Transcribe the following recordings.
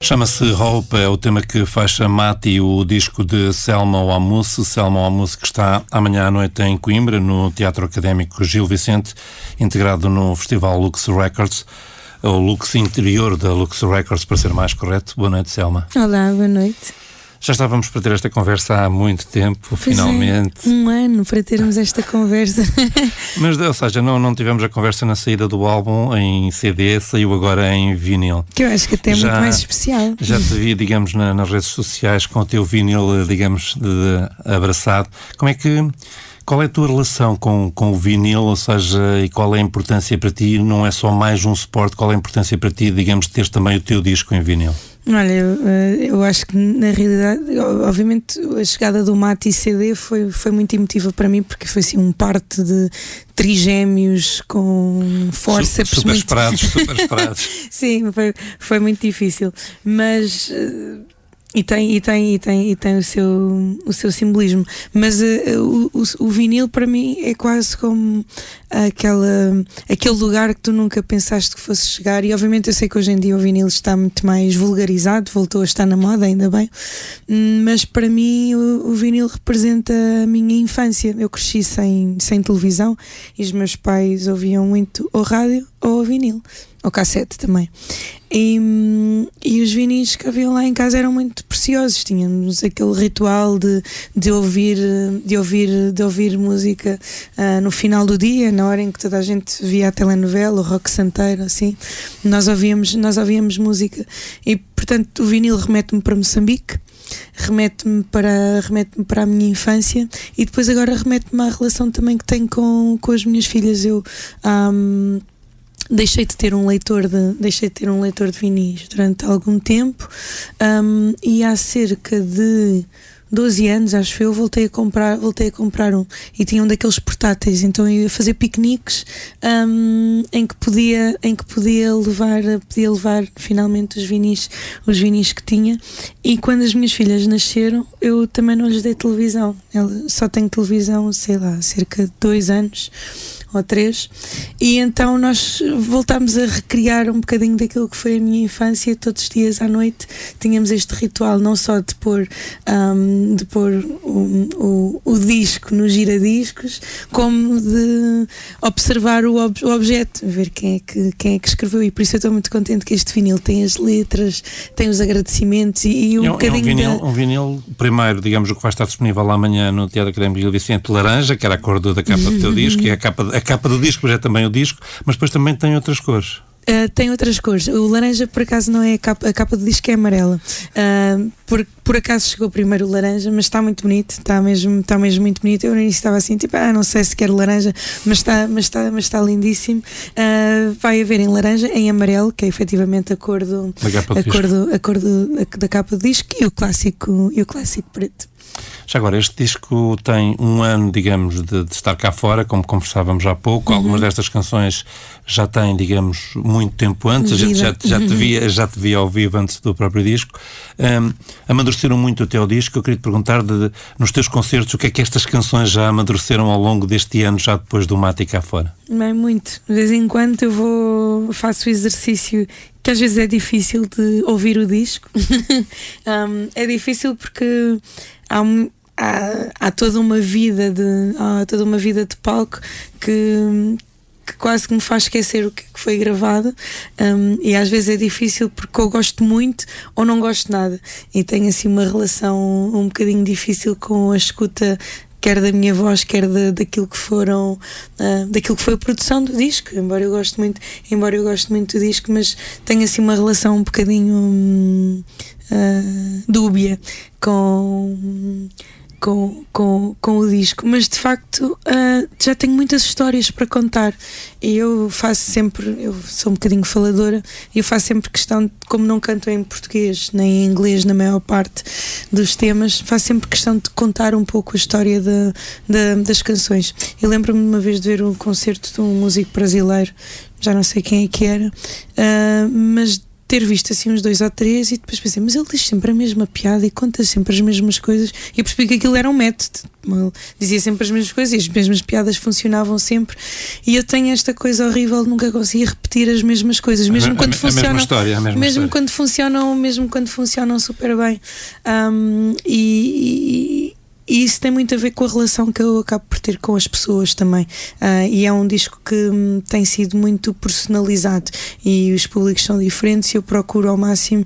Chama-se Hope, é o tema que fecha Mati, o disco de Selma Wamousse. Selma Wamousse, que está amanhã à noite em Coimbra, no Teatro Académico Gil Vicente, integrado no Festival Lux Records, ou Lux Interior da Lux Records, para ser mais correto. Boa noite, Selma. Olá, boa noite. Já estávamos para ter esta conversa há muito tempo, Pois finalmente. É, um ano para termos esta conversa. Mas, ou seja, não tivemos a conversa na saída do álbum em CD, saiu agora em vinil. Que eu acho que até é muito mais especial. Já te vi, digamos, nas redes sociais com o teu vinil, digamos, abraçado. Qual é a tua relação com o vinil, ou seja, e qual é a importância para ti? Não é só mais um suporte, qual é a importância para ti, digamos, de teres também o teu disco em vinil? Olha, eu acho que na realidade, obviamente, a chegada do Mati CD foi muito emotiva para mim, porque foi assim um parte de trigémeos com força. Super esperados. Sim, foi muito difícil, mas... E tem o seu simbolismo, mas o vinil para mim é quase como aquele lugar que tu nunca pensaste que fosse chegar. E obviamente eu sei que hoje em dia o vinil está muito mais vulgarizado, voltou a estar na moda, ainda bem, mas para mim o vinil representa a minha infância. Eu cresci sem televisão e os meus pais ouviam muito ou rádio ou vinil, ou cassete também. E os vinis que haviam lá em casa eram muito preciosos. Tínhamos aquele ritual de ouvir música no final do dia, na hora em que toda a gente via a telenovela, o rock santeiro, assim. Nós ouvíamos música. E portanto o vinil remete-me para Moçambique, remete-me para a minha infância, e depois agora remete-me à relação também que tenho com as minhas filhas. Eu deixei de ter um leitor de vinis durante algum tempo, e há cerca de 12 anos, acho eu, voltei a comprar um, e tinha um daqueles portáteis, então eu ia fazer piqueniques em que podia levar finalmente os vinis que tinha. E quando as minhas filhas nasceram, eu também não lhes dei televisão. Ela só tem televisão, sei lá, cerca de 2 anos ou 3, e então nós voltámos a recriar um bocadinho daquilo que foi a minha infância. Todos os dias à noite tínhamos este ritual, não só de pôr o disco no giradiscos, como de observar o objeto, ver quem é que escreveu. E por isso eu estou muito contente que este vinil tem as letras, tem os agradecimentos e um bocadinho um vinil, primeiro, digamos, o que vai estar disponível amanhã no Teatro Académico Gil Vicente, laranja, que era a cor da capa do teu disco, e a capa do disco, mas é também o disco, mas depois também tem outras cores. Tem outras cores. O laranja, por acaso, não é a capa do disco, é amarela. Por acaso chegou primeiro o laranja, mas está muito bonito, está mesmo muito bonito. Eu no início estava assim, tipo, não sei se quero laranja, mas está lindíssimo. Vai haver em laranja, em amarelo, que é efetivamente a cor da capa do disco, e o clássico preto. Já agora, este disco tem um ano, digamos, de estar cá fora, como conversávamos há pouco. Algumas destas canções já têm, digamos, muito tempo antes. A gente já te via ao vivo antes do próprio disco. Amadureceram muito o teu disco. Eu queria te perguntar, nos teus concertos, o que é que estas canções já amadureceram ao longo deste ano, já depois do Mati cá fora? Bem, muito. De vez em quando faço o exercício, que às vezes é difícil, de ouvir o disco. É difícil porque há toda uma vida de palco que quase que me faz esquecer o que foi gravado, e às vezes é difícil porque eu gosto muito ou não gosto nada, e tenho assim uma relação um bocadinho difícil com a escuta, quer da minha voz, quer daquilo que foi a produção do disco, embora eu goste muito do disco, mas tenho assim uma relação um bocadinho dúbia com o disco, mas de facto já tenho muitas histórias para contar, e eu sou um bocadinho faladora, e eu faço sempre questão, como não canto em português nem em inglês na maior parte dos temas, faço sempre questão de contar um pouco a história das canções. Eu lembro-me de uma vez de ver um concerto de um músico brasileiro, já não sei quem é que era, mas ter visto assim uns 2 ou 3 e depois pensei, mas ele diz sempre a mesma piada e conta sempre as mesmas coisas, e eu percebi que aquilo era um método. Ele dizia sempre as mesmas coisas e as mesmas piadas funcionavam sempre, e eu tenho esta coisa horrível de nunca conseguir repetir as mesmas coisas, mesmo quando funcionam, mesmo quando funcionam super bem. E isso tem muito a ver com a relação que eu acabo por ter com as pessoas também, e é um disco que tem sido muito personalizado e os públicos são diferentes, e eu procuro ao máximo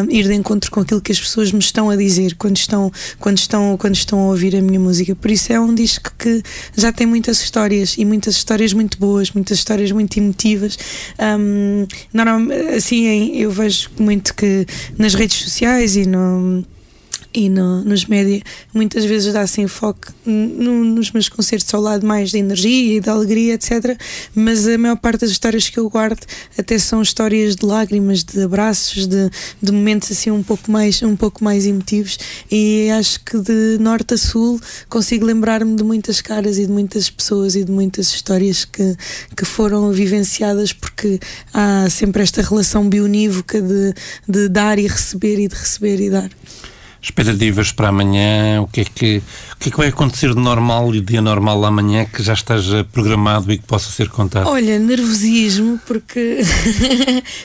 ir de encontro com aquilo que as pessoas me estão a dizer quando estão a ouvir a minha música. Por isso é um disco que já tem muitas histórias, e muitas histórias muito boas, muitas histórias muito emotivas. Assim, eu vejo muito que nas redes sociais e nos média muitas vezes dá-se enfoque nos meus concertos ao lado mais da energia e da alegria, etc. Mas a maior parte das histórias que eu guardo até são histórias de lágrimas, de abraços, de momentos assim um pouco mais emotivos, e acho que de norte a sul consigo lembrar-me de muitas caras e de muitas pessoas e de muitas histórias que foram vivenciadas, porque há sempre esta relação bionívoca de dar e receber, e de receber e dar. Expectativas para amanhã, o que é que vai acontecer de normal e de anormal amanhã que já esteja programado e que possa ser contado? Olha, nervosismo, porque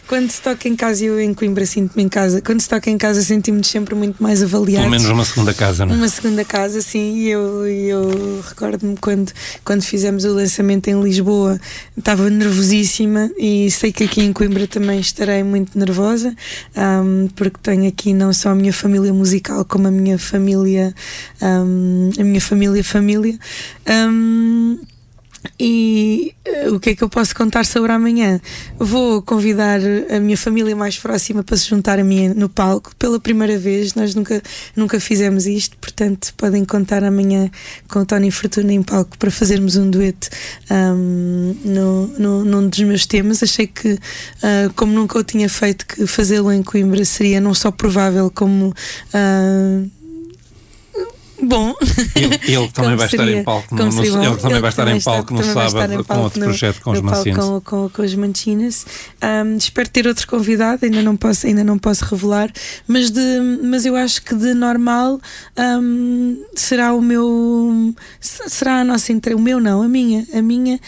quando se toca em casa, eu em Coimbra sinto-me em casa, quando se toca em casa sentimos sempre muito mais avaliados. Pelo menos uma segunda casa, não é? Uma segunda casa, sim, e eu recordo-me quando fizemos o lançamento em Lisboa, estava nervosíssima, e sei que aqui em Coimbra também estarei muito nervosa, porque tenho aqui não só a minha família musical, como a minha família, e o que é que eu posso contar sobre amanhã? Vou convidar a minha família mais próxima para se juntar a mim no palco pela primeira vez. Nós nunca fizemos isto, portanto podem contar amanhã com o Tony Fortuna em palco para fazermos um dueto num dos meus temas. Achei que, como nunca o tinha feito, que fazê-lo em Coimbra seria não só provável, como bom. Ele também vai estar em palco no sábado com outro projeto, com os Mancinas. Com os Mancinas. Espero ter outro convidado, ainda não posso revelar, mas eu acho que de normal será a nossa entrega, a minha,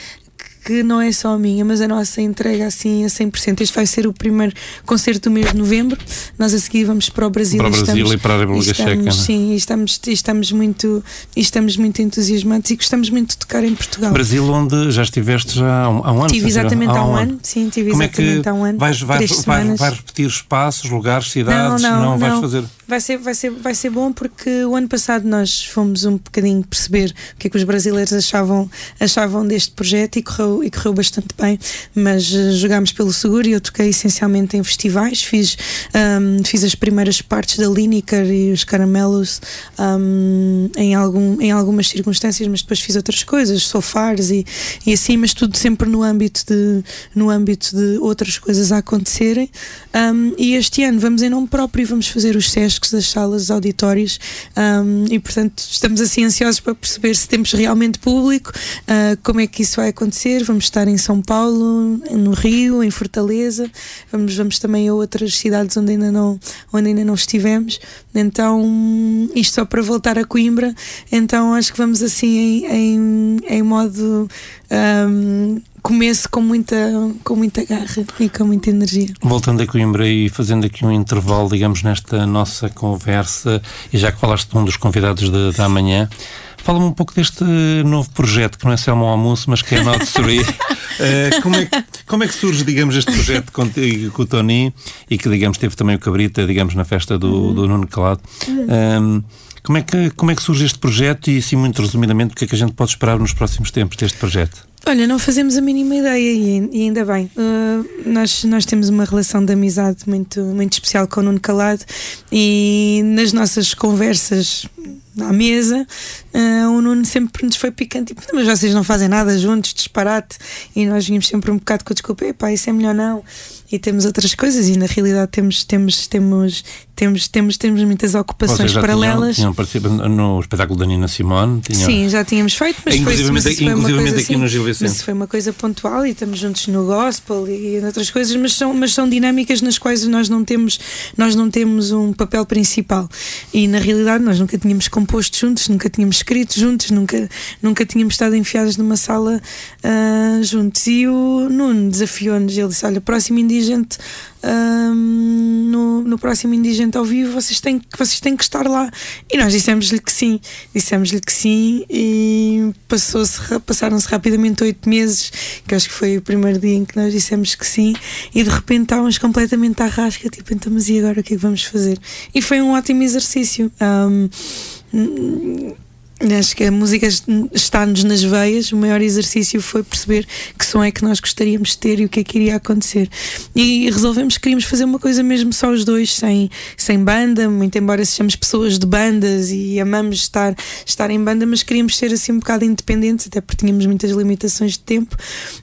que não é só a minha, mas a nossa entrega assim a 100%. Este vai ser o primeiro concerto do mês de novembro. Nós a seguir vamos para o Brasil. E para a República Checa. Sim, estamos muito entusiasmados e gostamos muito de tocar em Portugal. Brasil, onde já estiveste há um ano? Tive exatamente há um ano. Sim, tive exatamente há um ano. Vais repetir espaços, lugares, cidades? Não vais fazer... Vai ser bom, porque o ano passado nós fomos um bocadinho perceber o que é que os brasileiros achavam deste projeto, e correu bastante bem, mas jogámos pelo seguro, e eu toquei essencialmente em festivais. Fiz as primeiras partes da Lineker e os Caramelos em algumas circunstâncias, mas depois fiz outras coisas, sofares e assim, mas tudo sempre no âmbito de outras coisas a acontecerem. E este ano vamos em nome próprio e vamos fazer os SESCs, das salas, dos auditórios, e portanto estamos assim ansiosos para perceber se temos realmente público, como é que isso vai acontecer. Vamos estar em São Paulo, no Rio, em Fortaleza, vamos também a outras cidades onde ainda não estivemos. Então isto só para voltar a Coimbra, então acho que vamos assim em modo começo com muita garra e com muita energia. Voltando a Coimbra e fazendo aqui um intervalo, digamos, nesta nossa conversa, e já que falaste de um dos convidados de amanhã, fala-me um pouco deste novo projeto, que não é só um almoço, mas que é Not Sorry. Como é que surge, digamos, este projeto com o Tony, e que, digamos, teve também o Cabrita, digamos, na festa do Nuno Calado? Como é que surge este projeto, e assim, muito resumidamente, o que é que a gente pode esperar nos próximos tempos deste projeto? Olha, não fazemos a mínima ideia, e ainda bem. Nós temos uma relação de amizade muito, muito especial com o Nuno Calado, e nas nossas conversas à mesa, o Nuno sempre nos foi picante, tipo, mas vocês não fazem nada juntos, disparate, e nós vínhamos sempre um bocado com a desculpa, epá, isso é melhor não, e temos outras coisas, e na realidade temos muitas ocupações paralelas. Tinham participado no espetáculo da Nina Simone? Sim, já tínhamos feito, mas inclusivamente aqui no Gil mas foi uma coisa pontual e estamos juntos no gospel e em outras coisas, mas são dinâmicas nas quais nós não temos um papel principal. E na realidade nós nunca tínhamos composto juntos, nunca tínhamos escrito juntos, nunca tínhamos estado enfiados numa sala juntos. E o Nuno desafiou-nos, ele disse: olha, próximo Indigente, no próximo Indigente ao vivo vocês têm que estar lá. E nós dissemos-lhe que sim e passaram-se rapidamente 8 meses, que acho que foi o primeiro dia em que nós dissemos que sim, e de repente estávamos completamente à rasca, tipo, então, mas e agora o que é que vamos fazer? E foi um ótimo exercício. Acho que a música está-nos nas veias. O maior exercício foi perceber que som é que nós gostaríamos de ter e o que é que iria acontecer. E resolvemos que queríamos fazer uma coisa mesmo só os dois, sem banda, muito embora sejamos pessoas de bandas e amamos estar em banda, mas queríamos ser assim um bocado independentes, até porque tínhamos muitas limitações de tempo.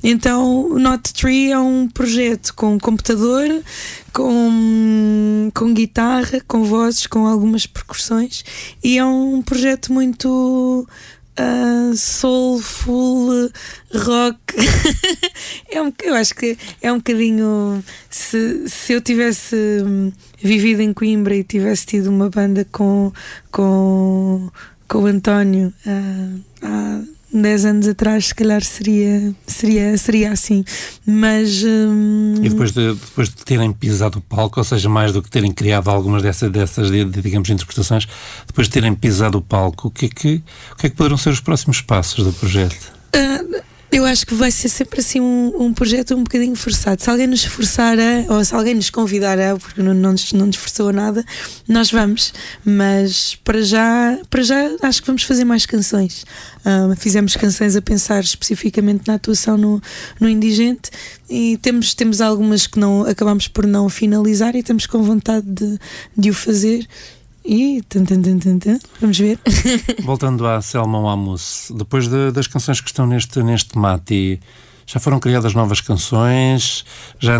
Então o Not Tree é um projeto com computador, com guitarra, com vozes, com algumas percussões, e é um projeto muito soulful, rock. Eu acho que é um bocadinho, se eu tivesse vivido em Coimbra e tivesse tido uma banda com o António há 10 anos atrás, se calhar seria assim, mas e depois de terem pisado o palco, ou seja, mais do que terem criado algumas dessas digamos, interpretações, depois de terem pisado o palco, o que é que poderão ser os próximos passos do projeto? Eu acho que vai ser sempre assim um projeto um bocadinho forçado. Se alguém nos forçar ou se alguém nos convidar porque não nos forçou a nada, nós vamos. Mas para já acho que vamos fazer mais canções. Fizemos canções a pensar especificamente na atuação no Indigente, e temos algumas que acabamos por não finalizar e estamos com vontade de o fazer. E vamos ver. Voltando à Selma Amus, depois das canções que estão neste mate, já foram criadas novas canções? Já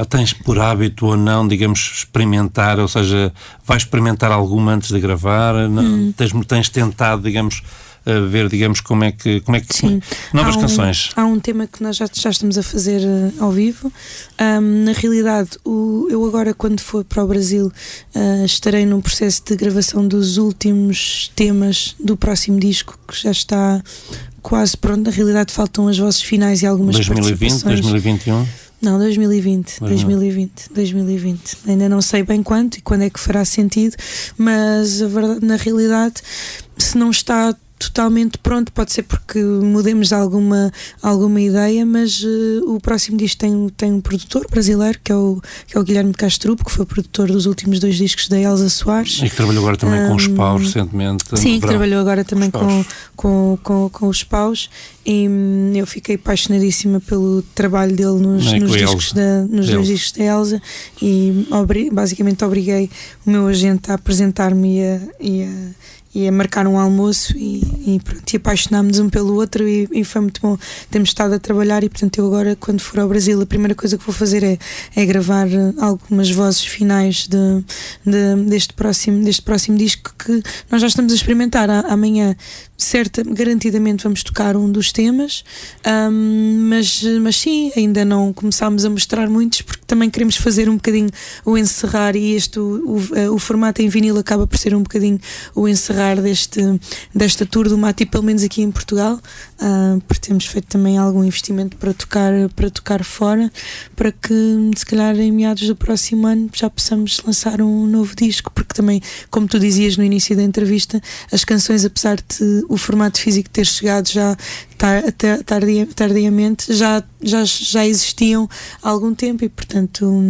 tens por hábito ou não, digamos, experimentar, ou seja, vais experimentar alguma antes de gravar? Tens tentado, digamos, ver, digamos, como é que sim. Novas canções. Há um tema que nós já estamos a fazer ao vivo. Na realidade, eu agora, quando for para o Brasil, estarei num processo de gravação dos últimos temas do próximo disco, que já está quase pronto. Na realidade, faltam as vozes finais e algumas 2020, 2021? Não, 2020. Ainda não sei bem quanto e quando é que fará sentido, mas a verdade, na realidade, se não está totalmente pronto, pode ser porque mudemos alguma ideia, mas o próximo disco tem um produtor brasileiro que é o Guilherme de Castrupo, que foi o produtor dos últimos 2 discos da Elsa Soares, e que trabalhou agora também com os Paus recentemente. Sim, que trabalhou agora também com os Paus, e eu fiquei apaixonadíssima pelo trabalho dele nos discos nos 2 discos da Elsa, e basicamente obriguei o meu agente a apresentar-me e a marcar um almoço e pronto, e apaixonámos um pelo outro, e foi muito bom. Temos estado a trabalhar, e portanto eu agora, quando for ao Brasil, a primeira coisa que vou fazer é gravar algumas vozes finais deste próximo disco, que nós já estamos a experimentar. Amanhã garantidamente vamos tocar um dos temas, mas sim, ainda não começámos a mostrar muitos, porque também queremos fazer um bocadinho o encerrar, e o formato em vinil acaba por ser um bocadinho o encerrar desta tour do Mati, pelo menos aqui em Portugal, porque temos feito também algum investimento para tocar fora, para que se calhar em meados do próximo ano já possamos lançar um novo disco, porque também, como tu dizias no início da entrevista, as canções, apesar de o formato físico ter chegado já tardiamente, já existiam há algum tempo, e portanto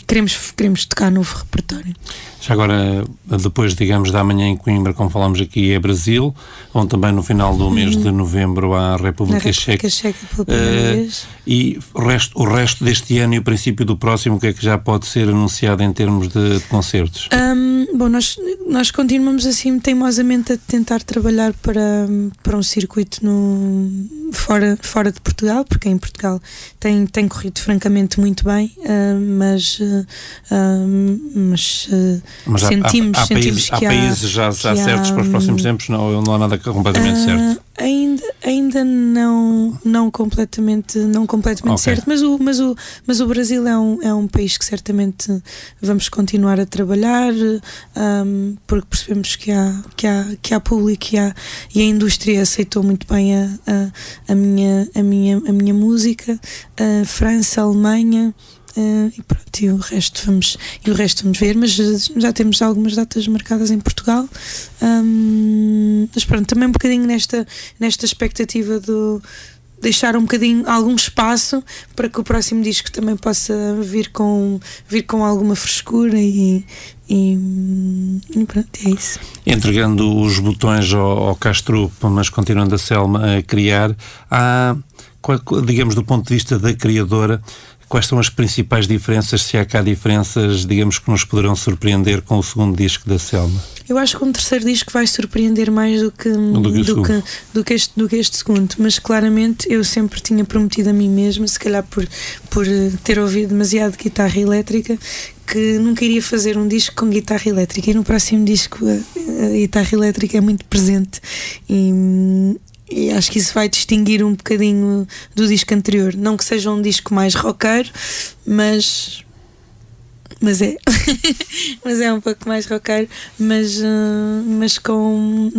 queremos tocar novo repertório. Já agora, depois, digamos, da manhã em Coimbra, como falámos aqui, é Brasil, onde também no final do mês de novembro há a República Checa. Pela primeira vez. E o resto deste ano e o princípio do próximo, o que é que já pode ser anunciado em termos de concertos? Bom, nós continuamos assim teimosamente a tentar trabalhar para um circuito fora de Portugal, porque em Portugal tem corrido francamente muito bem, mas sentimos há que países já certos para os próximos tempos, não há nada completamente certo. Ainda não completamente okay. Certo, mas o Brasil é um país que certamente vamos continuar a trabalhar, porque percebemos que há público e a indústria aceitou muito bem a minha música. França, Alemanha. E pronto, e o resto vamos ver, mas já temos algumas datas marcadas em Portugal, mas pronto, também um bocadinho nesta expectativa de deixar um bocadinho algum espaço para que o próximo disco também possa vir com alguma frescura e pronto, é isso. Entregando os botões ao Castro, mas continuando a Selma a criar, digamos, do ponto de vista da criadora, quais são as principais diferenças, se há cá diferenças, digamos, que nos poderão surpreender com o segundo disco da Selma? Eu acho que um terceiro disco vai surpreender mais do que este segundo, mas claramente eu sempre tinha prometido a mim mesma, se calhar por ter ouvido demasiado guitarra elétrica, que nunca iria fazer um disco com guitarra elétrica, e no próximo disco a guitarra elétrica é muito presente e acho que isso vai distinguir um bocadinho do disco anterior. Não que seja um disco mais roqueiro, mas é mas é um pouco mais roqueiro, mas com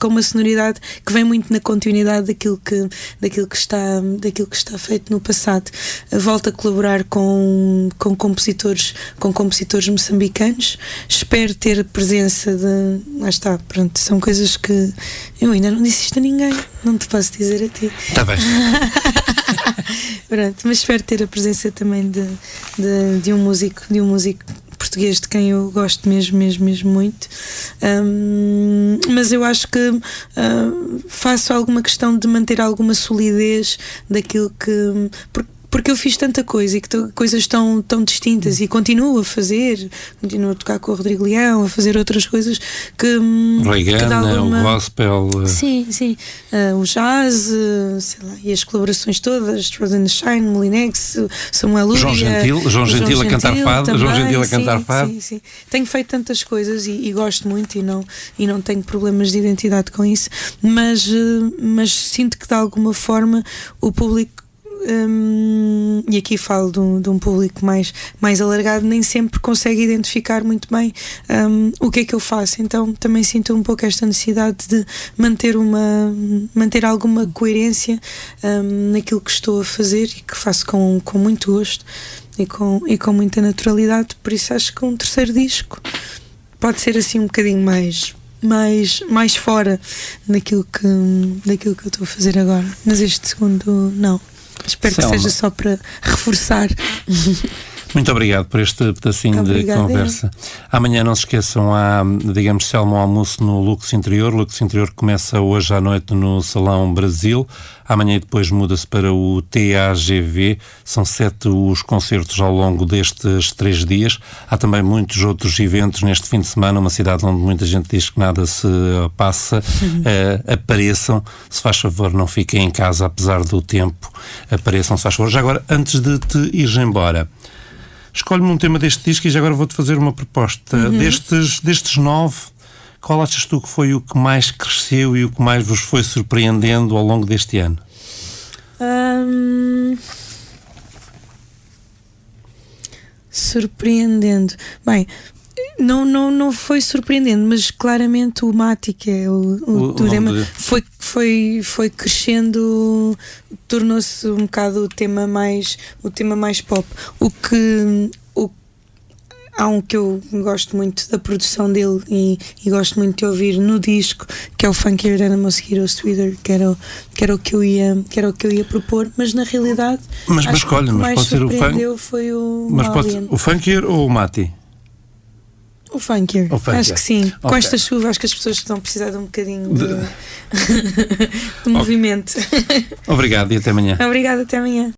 uma sonoridade que vem muito na continuidade daquilo que está feito no passado. Volto a colaborar com compositores moçambicanos. Espero ter a presença de... Lá está, pronto, são coisas que eu ainda não disse isto a ninguém, não te posso dizer a ti. Está bem. Pronto, mas espero ter a presença também de um músico português de quem eu gosto mesmo muito, mas eu acho que faço alguma questão de manter alguma solidez daquilo que... Porque eu fiz tanta coisa e que coisas tão distintas, e continuo a tocar com o Rodrigo Leão, a fazer outras coisas que o gospel, sim, o jazz, sei lá, e as colaborações todas, Frozen Shine, Molinex, Samuel Lúria, João Gentil a cantar fado, também, João Gentil a cantar fado. Sim. Tenho feito tantas coisas e gosto muito e não tenho problemas de identidade com isso, mas sinto que de alguma forma o público, e aqui falo de um público mais alargado, nem sempre consegue identificar muito bem o que é que eu faço. Então também sinto um pouco esta necessidade de manter alguma coerência naquilo que estou a fazer e que faço com muito gosto e com muita naturalidade. Por isso acho que um terceiro disco pode ser assim um bocadinho mais fora daquilo que eu estou a fazer agora, mas este segundo não. Espero Selma, que seja só para reforçar. Muito obrigado por este pedacinho de conversa. Amanhã, não se esqueçam, há, digamos, Selma, um almoço no Lux Interior. O Lux Interior começa hoje à noite no Salão Brasil. Amanhã e depois muda-se para o TAGV. São 7 os concertos ao longo destes 3 dias. Há também muitos outros eventos neste fim de semana, uma cidade onde muita gente diz que nada se passa. Apareçam, se faz favor, não fiquem em casa apesar do tempo. Apareçam, se faz favor. Já agora, antes de te ires embora, escolhe-me um tema deste disco e já agora vou-te fazer uma proposta. Destes 9, qual achas tu que foi o que mais cresceu e o que mais vos foi surpreendendo ao longo deste ano? Surpreendendo. Bem, não foi surpreendendo, mas claramente o Mati, que é o tema, foi crescendo, tornou-se um bocado o tema mais pop. Há um que eu gosto muito da produção dele e gosto muito de ouvir no disco, que é o Funkier Than a Mosquito's Twitter, que era o que eu ia propor, mas na realidade mas escolhe, o que mais mais surpreendeu foi o Alien. O Funkier ou o Mati? O Funkier, acho que sim. Okay. Com esta chuva acho que as pessoas estão a precisar de um bocadinho de movimento. Obrigado e até amanhã. Obrigada, até amanhã.